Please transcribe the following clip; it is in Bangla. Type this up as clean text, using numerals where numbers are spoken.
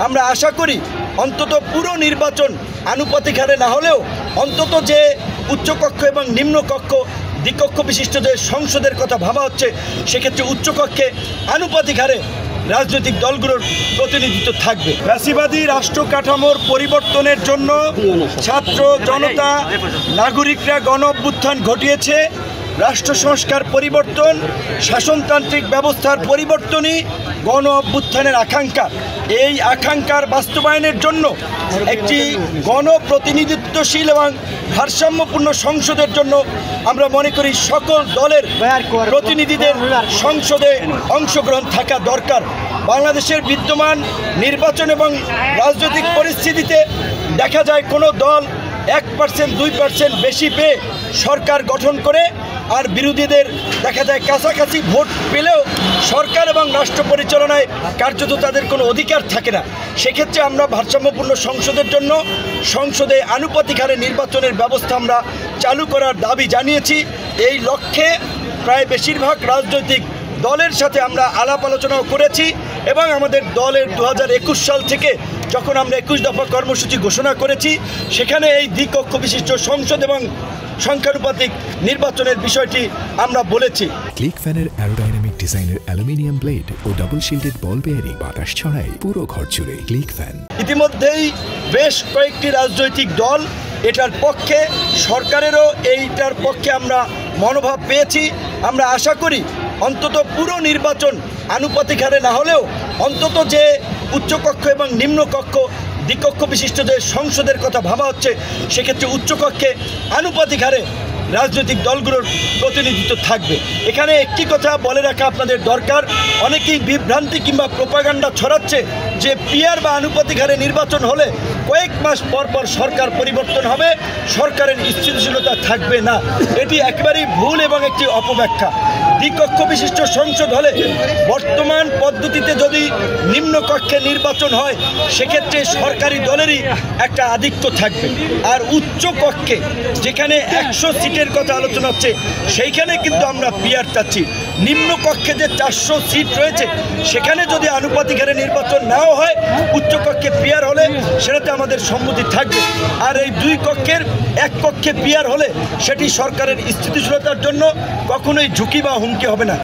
আমরা আশা করি অন্তত পুরো নির্বাচন আনুপাতিক হারে না হলেও অন্তত যে উচ্চকক্ষ এবং নিম্নকক্ষ দ্বিকক্ষ বিশিষ্ট যে সংসদের কথা ভাবা হচ্ছে, সেক্ষেত্রে উচ্চকক্ষে আনুপাতিক হারে রাজনৈতিক দলগুলোর প্রতিনিধিত্ব থাকবে। ফ্যাসিবাদী রাষ্ট্র কাঠামোর পরিবর্তনের জন্য ছাত্র জনতা নাগরিকরা গণ অভ্যুত্থান ঘটিয়েছে। রাষ্ট্র সংস্কার পরিবর্তন, শাসনতান্ত্রিক ব্যবস্থার পরিবর্তনই গণ অভ্যুত্থানের আকাঙ্ক্ষা। এই আকাঙ্ক্ষার বাস্তবায়নের জন্য একটি গণপ্রতিনিধিত্বশীল এবং ভারসাম্যপূর্ণ সংসদের জন্য আমরা মনে করি সকল দলের প্রতিনিধিদের সংসদে অংশগ্রহণ থাকা দরকার। বাংলাদেশের বিদ্যমান নির্বাচন এবং রাজনৈতিক পরিস্থিতিতে দেখা যায় কোনো দল 1%, 2% বেশি পেয়ে সরকার গঠন করে, আর বিরোধীদের দেখা যায় কাছাকাছি ভোট পেলেও সরকার এবং রাষ্ট্র পরিচালনায় কার্যত তাদের কোনো অধিকার থাকে না। সেক্ষেত্রে আমরা ভারসাম্যপূর্ণ সংসদের জন্য সংসদে আনুপাতিক হারে নির্বাচনের ব্যবস্থা আমরা চালু করার দাবি জানিয়েছি। এই লক্ষ্যে প্রায় বেশিরভাগ রাজনৈতিক দলের সাথে আমরা আলাপ আলোচনাও করেছি এবং আমাদের দলের 2021 সাল থেকে যখন আমরা 21 দফা কর্মসূচি ঘোষণা করেছি, সেখানে এই দ্বিকক্ষ বিশিষ্ট সংসদ এবং সংখ্যানুপাতিক নির্বাচনের বিষয়টি আমরা বলেছি। ক্লিক ফ্যানের অ্যারোডাইনামিক ডিজাইনের aluminium blade O double shielded বল বেয়ারিং বাতাস ছড়ায় পুরো ঘর জুড়ে। Click fan. ইতিমধ্যেই বেশ কয়েকটি রাজনৈতিক দল এটার পক্ষে, সরকারেরও এইটার পক্ষে আমরা মনোভাব পেয়েছি। আমরা আশা করি অন্তত পুরো নির্বাচন আনুপাতিক হারে না হলেও অন্তত যে উচ্চকক্ষ এবং নিম্নকক্ষ দ্বিকক্ষ বিশিষ্ট যে সংসদের কথা ভাবা হচ্ছে, সেক্ষেত্রে উচ্চকক্ষে আনুপাতিক হারে রাজনৈতিক দলগুলোর প্রতিনিধিত্ব থাকবে। এখানে একটি কথা বলে রাখা আপনাদের দরকার, অনেকেই বিভ্রান্তি কিংবা প্রোপাগান্ডা ছড়াচ্ছে যে পিআর বা আনুপাতিক হারে নির্বাচন হলে কয়েক মাস পর পর সরকার পরিবর্তন হবে, সরকারের স্থিতিশীলতা থাকবে না। এটি একেবারেই ভুল এবং একটি অপব্যাখ্যা। দ্বিকক্ষ বিশিষ্ট সংসদ হলে বর্তমান পদ্ধতিতে যদি নিম্নকক্ষে নির্বাচন হয়, সেক্ষেত্রে সরকারি দলেরই একটা আধিক্য থাকবে। আর উচ্চকক্ষে যেখানে 100 সিটের কথা আলোচনা হচ্ছে, সেইখানে কিন্তু আমরা পিআর চাচ্ছি। নিম্নকক্ষে যে 400 সিট রয়েছে, সেখানে যদি আনুপাতিক হারে নির্বাচন নাও হয়, উচ্চকক্ষে পিআর হলে সেটাতে আমাদের সম্মতি থাকবে। আর এই দুই কক্ষের এক কক্ষে পিআর হলে সেটি সরকারের স্থিতিশীলতার জন্য কখনোই ঝুঁকি বা হুমকি হবে না।